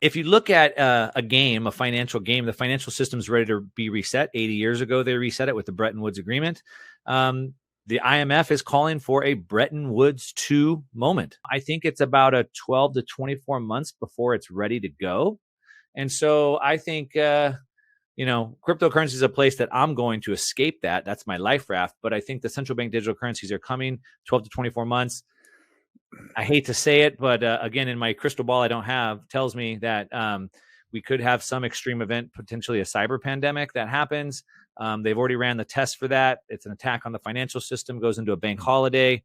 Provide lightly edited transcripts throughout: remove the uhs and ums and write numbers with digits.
if you look at a financial game, the financial system's ready to be reset. 80 years ago, they reset it with the Bretton Woods Agreement. The IMF is calling for a Bretton Woods 2 moment. I think it's about a 12 to 24 months before it's ready to go. And so I think, cryptocurrency is a place that I'm going to escape that. That's my life raft. But I think the central bank digital currencies are coming 12 to 24 months. I hate to say it, but again, in my crystal ball, I don't have, tells me that we could have some extreme event, potentially a cyber pandemic that happens. They've already ran the test for that. It's an attack on the financial system, goes into a bank holiday,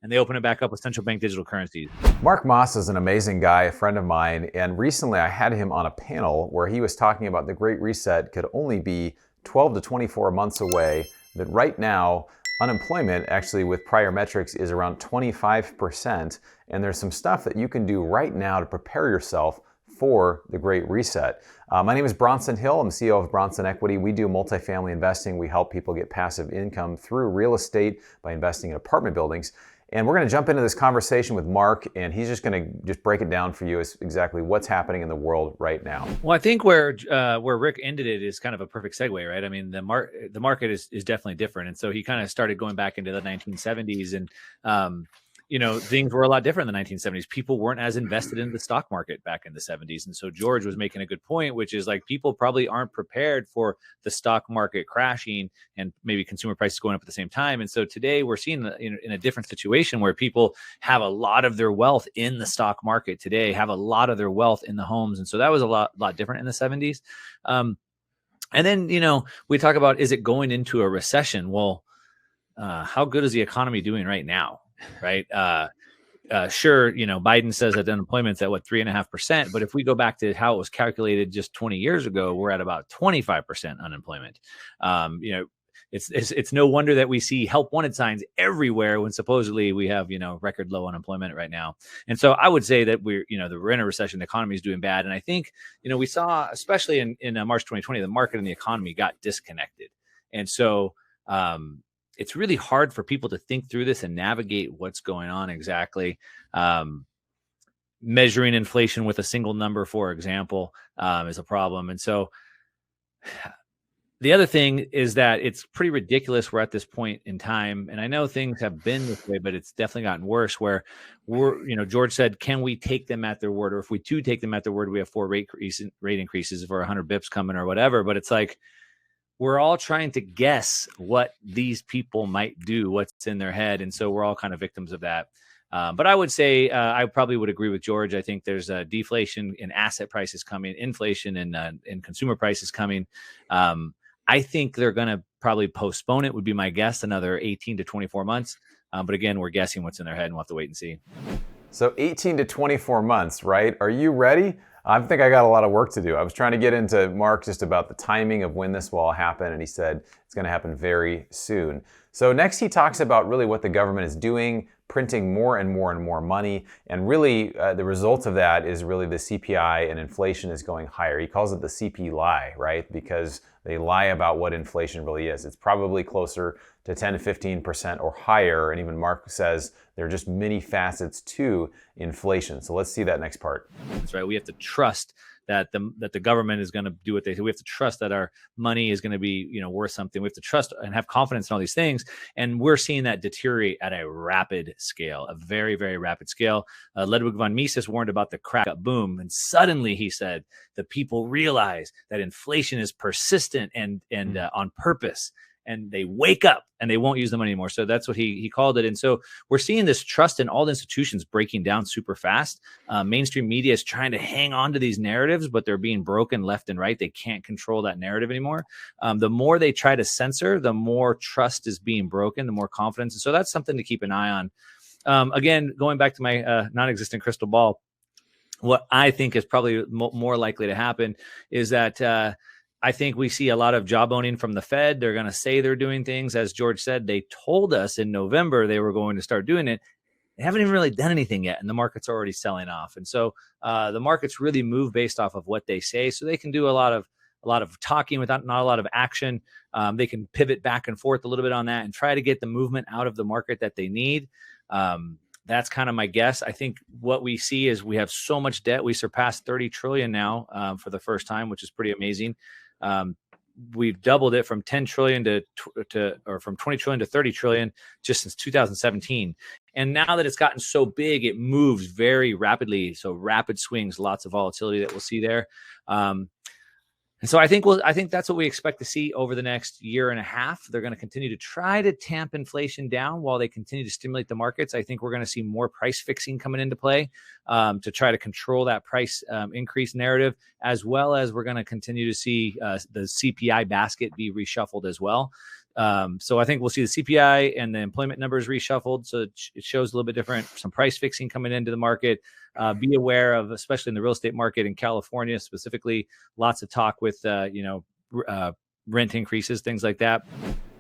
and they open it back up with central bank digital currencies. Mark Moss is an amazing guy, a friend of mine, and recently I had him on a panel where he was talking about the Great Reset could only be 12 to 24 months away, that right now, unemployment actually with prior metrics is around 25%, and there's some stuff that you can do right now to prepare yourself for the Great Reset. My name is Bronson Hill. I'm CEO of Bronson Equity. We do multifamily investing. We help people get passive income through real estate by investing in apartment buildings. And we're going to jump into this conversation with Mark, and he's just going to just break it down for you as exactly what's happening in the world right now. Well, I think where Rick ended it is kind of a perfect segue, right? I mean, the market is definitely different, and so he kind of started going back into the 1970s, and things were a lot different in the 1970s. People weren't as invested in the stock market back in the 70s, and so George was making a good point, which is like people probably aren't prepared for the stock market crashing and maybe consumer prices going up at the same time. And so today we're seeing in a different situation where people have a lot of their wealth in the stock market today, have a lot of their wealth in the homes, and so that was a lot different in the 70s. And then we talk about, is it going into a recession? Well, how good is the economy doing right now? Right. Sure. Biden says that unemployment's at 3.5%. But if we go back to how it was calculated just 20 years ago, we're at about 25% unemployment. It's no wonder that we see help wanted signs everywhere when supposedly we have, record low unemployment right now. And so I would say that we're in a recession, the economy is doing bad. And I think, we saw, especially in March 2020, the market and the economy got disconnected. And so, it's really hard for people to think through this and navigate what's going on exactly. Measuring inflation with a single number, for example, is a problem. And so the other thing is that it's pretty ridiculous. We're at this point in time, and I know things have been this way, but it's definitely gotten worse where George said, can we take them at their word? Or if we do take them at their word, we have 4 rate increases for 100 bips coming or whatever. But it's like, we're all trying to guess what these people might do, what's in their head. And so we're all kind of victims of that. But I would say I probably would agree with George. I think there's a deflation in asset prices coming, inflation in consumer prices coming. I think they're going to probably postpone it, would be my guess, another 18 to 24 months. But again, we're guessing what's in their head, and we'll have to wait and see. So 18 to 24 months, right? Are you ready? I think I got a lot of work to do. I was trying to get into Mark just about the timing of when this will all happen, and he said it's going to happen very soon. So next he talks about really what the government is doing, printing more and more and more money, and really the result of that is really the CPI and inflation is going higher. He calls it the CP lie, right? Because they lie about what inflation really is. It's probably closer to 10 to 15% or higher, and even Mark says there are just many facets to inflation. So let's see that next part. That's right. We have to trust that the government is going to do what they do. We have to trust that our money is going to be, worth something. We have to trust and have confidence in all these things. And we're seeing that deteriorate at a rapid scale, a very, very rapid scale. Ludwig von Mises warned about the crack up boom. And suddenly he said, the people realize that inflation is persistent and on purpose. And they wake up and they won't use the money anymore. So that's what he called it. And so we're seeing this trust in all the institutions breaking down super fast. Mainstream media is trying to hang on to these narratives, but they're being broken left and right. They can't control that narrative anymore. The more they try to censor, the more trust is being broken, the more confidence. And so that's something to keep an eye on. Again, going back to my non-existent crystal ball, what I think is probably more likely to happen is that I think we see a lot of job owning from the Fed. They're going to say they're doing things. As George said, they told us in November they were going to start doing it. They haven't even really done anything yet, and the market's already selling off. And so the markets really move based off of what they say. So they can do a lot of talking without not a lot of action. They can pivot back and forth a little bit on that and try to get the movement out of the market that they need. That's kind of my guess. I think what we see is we have so much debt. We surpassed 30 trillion now for the first time, which is pretty amazing. We've doubled it from 10 trillion or from 20 trillion to 30 trillion just since 2017. And now that it's gotten so big, it moves very rapidly. So rapid swings, lots of volatility that we'll see there. And so I think that's what we expect to see over the next year and a half. They're going to continue to try to tamp inflation down while they continue to stimulate the markets. I think we're going to see more price fixing coming into play to try to control that price increase narrative, as well as we're going to continue to see the CPI basket be reshuffled as well. So I think we'll see the CPI and the employment numbers reshuffled. So it shows a little bit different, some price fixing coming into the market. Be aware of, especially in the real estate market in California specifically, lots of talk with, rent increases, things like that.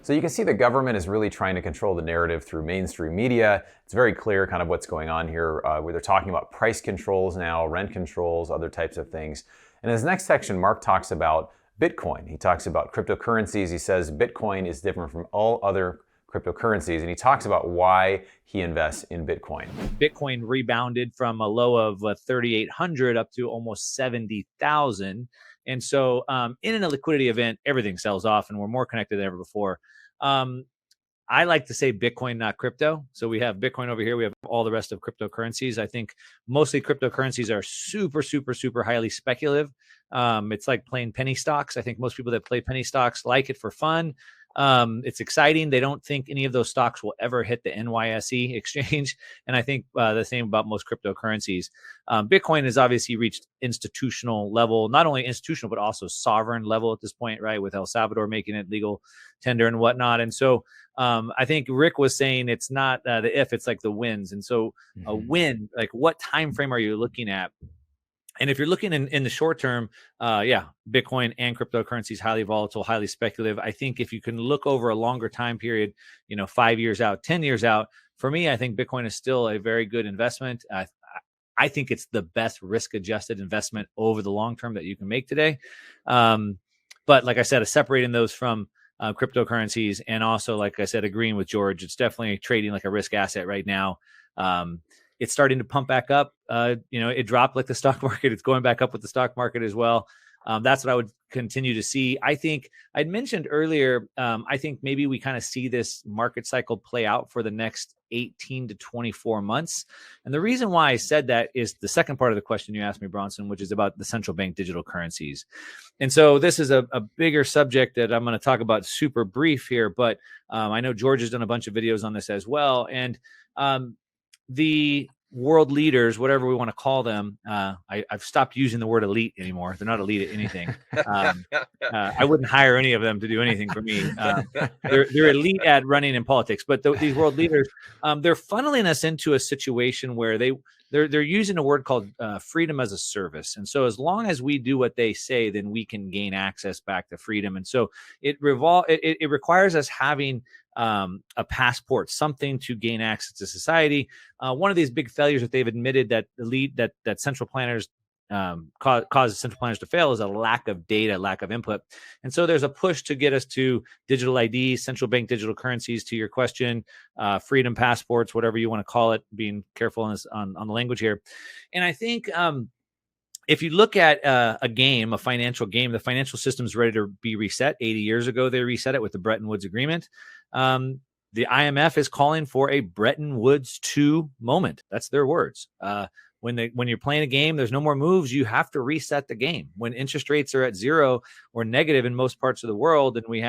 So you can see the government is really trying to control the narrative through mainstream media. It's very clear kind of what's going on here, where they're talking about price controls now, rent controls, other types of things. In his next section, Mark talks about Bitcoin. He talks about cryptocurrencies. He says Bitcoin is different from all other cryptocurrencies, and he talks about why he invests in Bitcoin. Bitcoin rebounded from a low of 3,800 up to almost 70,000. And so in a liquidity event, everything sells off and we're more connected than ever before. I like to say Bitcoin, not crypto. So we have Bitcoin over here. We have all the rest of cryptocurrencies. I think mostly cryptocurrencies are super, super, super highly speculative. It's like playing penny stocks. I think most people that play penny stocks like it for fun. It's exciting. They don't think any of those stocks will ever hit the NYSE exchange. And I think the same about most cryptocurrencies. Bitcoin has obviously reached institutional level, not only institutional, but also sovereign level at this point, right? With El Salvador making it legal tender and whatnot. And so I think Rick was saying it's not the if, it's like the wins. And so a win, like what time frame are you looking at? And if you're looking in the short term, Bitcoin and cryptocurrencies, highly volatile, highly speculative. I think if you can look over a longer time period, 5 years out, 10 years out, for me, I think Bitcoin is still a very good investment. I think it's the best risk-adjusted investment over the long term that you can make today. But like I said, separating those from cryptocurrencies, and also, like I said, agreeing with George, it's definitely trading like a risk asset right now. It's starting to pump back up. It dropped like the stock market. It's going back up with the stock market as well. That's what I would continue to see. I think I'd mentioned earlier, I think maybe we kind of see this market cycle play out for the next 18 to 24 months. And the reason why I said that is the second part of the question you asked me, Bronson, which is about the central bank digital currencies. And so this is a bigger subject that I'm going to talk about super brief here, but I know George has done a bunch of videos on this as well. And the world leaders, whatever we want to call them, I've stopped using the word elite anymore. They're not elite at anything. I wouldn't hire any of them to do anything for me. They're elite at running in politics, but these world leaders, they're funneling us into a situation where they're using a word called freedom as a service. And so as long as we do what they say, then we can gain access back to freedom. And so it requires us having a passport, something to gain access to society. One of these big failures that they've admitted that that central planners causes central planners to fail is a lack of data, lack of input. And so there's a push to get us to digital ID, central bank digital currencies, to your question, freedom passports, whatever you want to call it, being careful on the language here. And I think if you look at a financial game, the financial system is ready to be reset. 80 years ago, they reset it with the Bretton Woods Agreement. The IMF is calling for a Bretton Woods 2 moment. That's their words. When you're playing a game, there's no more moves. You have to reset the game. When interest rates are at zero or negative in most parts of the world, and we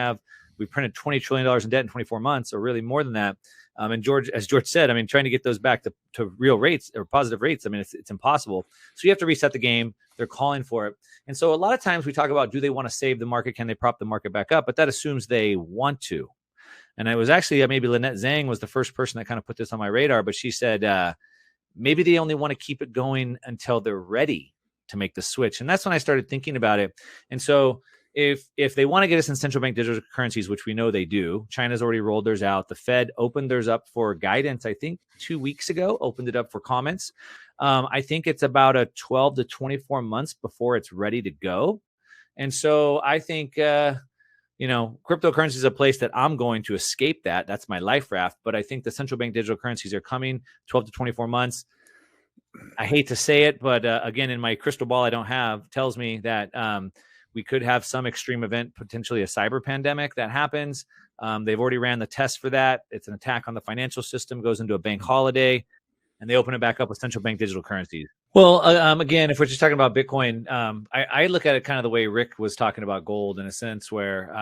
printed $20 trillion in debt in 24 months, or really more than that. And as George said, trying to get those back to real rates or positive rates, it's impossible. So you have to reset the game. They're calling for it. And so a lot of times we talk about, do they want to save the market? Can they prop the market back up? But that assumes they want to. And it was actually maybe Lynette Zhang was the first person that kind of put this on my radar, but she said, maybe they only want to keep it going until they're ready to make the switch. And that's when I started thinking about it. And so if they want to get us in central bank digital currencies, which we know they do, China's already rolled theirs out. The Fed opened theirs up for guidance, I think 2 weeks ago, opened it up for comments. I think it's about a 12 to 24 months before it's ready to go. And so I think cryptocurrency is a place that I'm going to escape that. That's my life raft. But I think the central bank digital currencies are coming 12 to 24 months. I hate to say it, but again, in my crystal ball, I don't have, tells me that we could have some extreme event, potentially a cyber pandemic that happens. They've already ran the test for that. It's an attack on the financial system, goes into a bank holiday, and they open it back up with central bank digital currencies. Well, again, if we're just talking about Bitcoin, I look at it kind of the way Rick was talking about gold, in a sense where,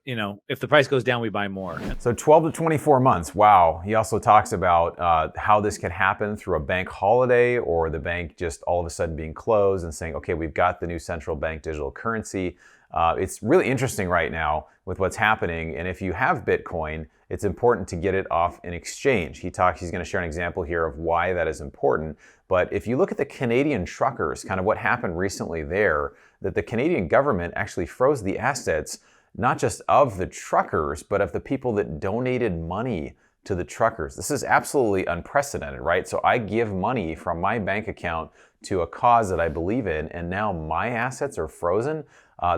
if the price goes down, we buy more. So 12 to 24 months. Wow. He also talks about how this could happen through a bank holiday, or the bank just all of a sudden being closed and saying, okay, we've got the new central bank digital currency. It's really interesting right now with what's happening. And if you have Bitcoin, it's important to get it off an exchange. He's going to share an example here of why that is important. But if you look at the Canadian truckers, kind of what happened recently there, that the Canadian government actually froze the assets, not just of the truckers, but of the people that donated money to the truckers. This is absolutely unprecedented, right? So I give money from my bank account to a cause that I believe in, and now my assets are frozen.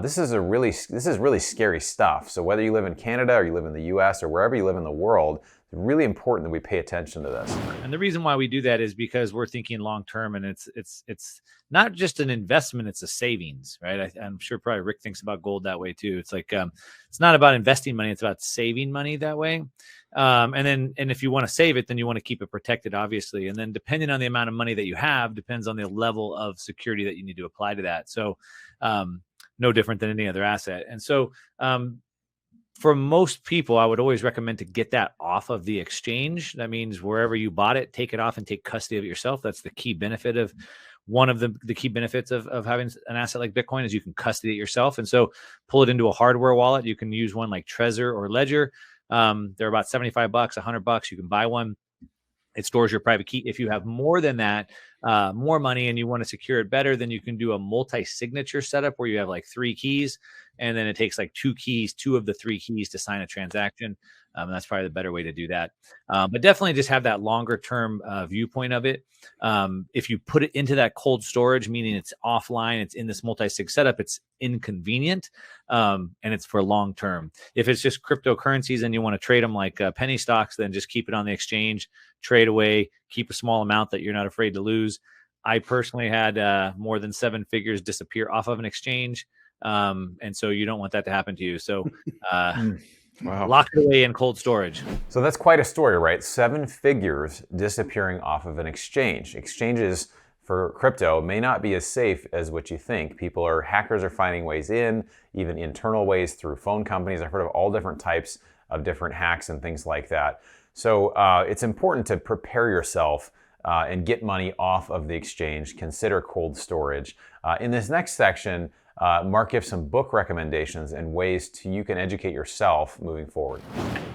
This is really scary stuff. So whether you live in Canada or you live in the US or wherever you live in the world, it's really important that we pay attention to this. And the reason why we do that is because we're thinking long term, and it's not just an investment, it's a savings, right? I'm sure probably Rick thinks about gold that way too. It's like it's not about investing money, it's about saving money that way. And if you want to save it, then you want to keep it protected, obviously. And then depending on the amount of money that you have, depends on the level of security that you need to apply to that. So no different than any other asset. And so for most people, I would always recommend to get that off of the exchange. That means wherever you bought it, take it off and take custody of it yourself. That's the key benefit of one of the key benefits of having an asset like Bitcoin is you can custody it yourself. And so pull it into a hardware wallet. You can use one like Trezor or Ledger. They're about $75, $100. You can buy one. It stores your private key. If you have more than that, more money, and you want to secure it better, then you can do a multi-signature setup where you have like 3 keys, and then it takes like 2 of the 3 keys to sign a transaction. That's probably the better way to do that. But definitely just have that longer term viewpoint of it. If you put it into that cold storage, meaning it's offline, it's in this multi-sig setup, it's inconvenient, and it's for long term. If it's just cryptocurrencies and you want to trade them like penny stocks, then just keep it on the exchange, trade away, keep a small amount that you're not afraid to lose. I personally had more than 7 figures disappear off of an exchange. And so you don't want that to happen to you. So Wow. Lock it away in cold storage. So that's quite a story, right? 7 figures disappearing off of an exchange. Exchanges for crypto may not be as safe as what you think. Hackers are finding ways in, even internal ways through phone companies. I've heard of all different types of different hacks and things like that. So it's important to prepare yourself and get money off of the exchange. Consider cold storage. In this next section, Mark gives some book recommendations and ways you can educate yourself moving forward.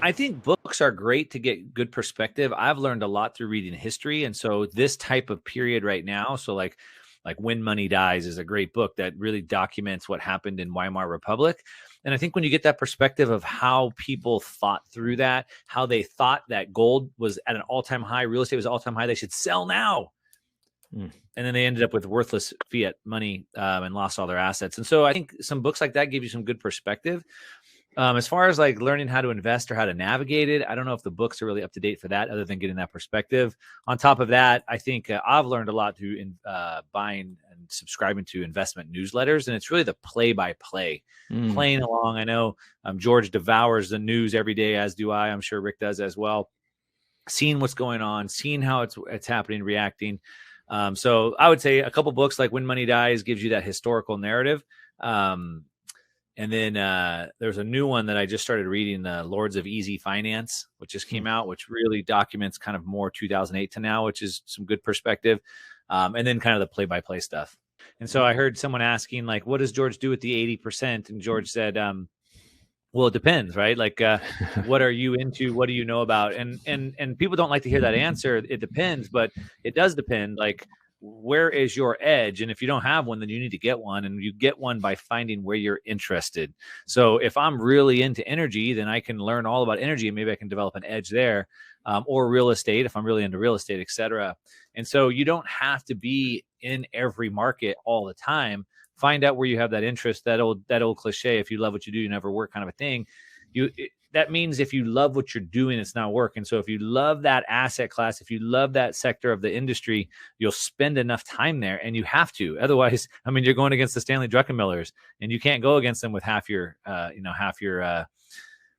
I think books are great to get good perspective. I've learned a lot through reading history. And so this type of period right now, so like When Money Dies is a great book that really documents what happened in Weimar Republic. And I think when you get that perspective of how people thought through that, how they thought that gold was at an all-time high, real estate was an all-time high, they should sell now. And then they ended up with worthless fiat money and lost all their assets. And so I think some books like that give you some good perspective. As far as like learning how to invest or how to navigate it, I don't know if the books are really up to date for that, other than getting that perspective. On top of that, I think I've learned a lot through buying and subscribing to investment newsletters. And it's really the play-by-play, playing along. I know George devours the news every day, as do I. I'm sure Rick does as well. Seeing what's going on, seeing how it's happening, reacting. So I would say a couple books like When Money Dies gives you that historical narrative. And then there's a new one that I just started reading, Lords of Easy Finance, which just came out, which really documents kind of more 2008 to now, which is some good perspective. And then kind of the play-by-play stuff. And so I heard someone asking, like, what does George do with the 80%? And George said, well, it depends, right? Like, what are you into? What do you know about? And people don't like to hear that answer. It depends, but it does depend. Like, where is your edge? And if you don't have one, then you need to get one. And you get one by finding where you're interested. So if I'm really into energy, then I can learn all about energy and maybe I can develop an edge there. or real estate if I'm really into real estate, etc. And so you don't have to be in every market all the time. Find out where you have that interest. That old cliche, if you love what you do, you never work, kind of a thing. That means if you love what you're doing, it's not working. So if you love that asset class, if you love that sector of the industry, you'll spend enough time there, and you have to. Otherwise, I mean, you're going against the Stanley Druckenmillers, and you can't go against them with half your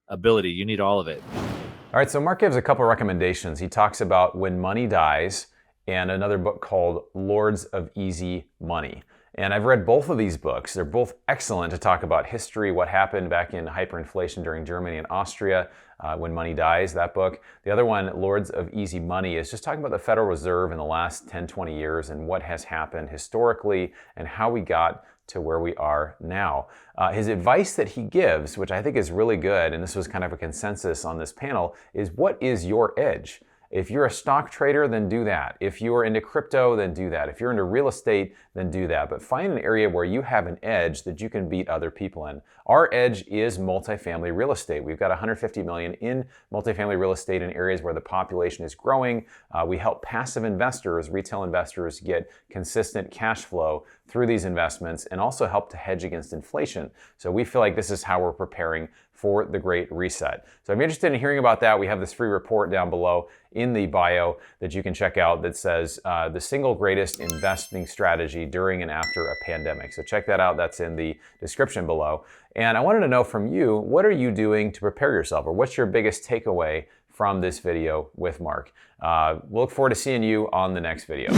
ability. You need all of it. All right, so Mark gives a couple of recommendations. He talks about When Money Dies and another book called Lords of Easy Money. And I've read both of these books. They're both excellent to talk about history, what happened back in hyperinflation during Germany and Austria, When Money Dies, that book. The other one, Lords of Easy Money, is just talking about the Federal Reserve in the last 10, 20 years and what has happened historically and how we got to where we are now. His advice that he gives, which I think is really good, and this was kind of a consensus on this panel, is what is your edge? If you're a stock trader, then do that. If you're into crypto, then do that. If you're into real estate, then do that. But find an area where you have an edge that you can beat other people in. Our edge is multifamily real estate. We've got 150 million in multifamily real estate in areas where the population is growing. We help passive investors, retail investors, get consistent cash flow through these investments and also help to hedge against inflation. So we feel like this is how we're preparing for the Great Reset. So if you're interested in hearing about that, we have this free report down below in the bio that you can check out that says the single greatest investing strategy during and after a pandemic. So check that out. That's in the description below. And I wanted to know from you, what are you doing to prepare yourself, or what's your biggest takeaway from this video with Mark? We'll look forward to seeing you on the next video.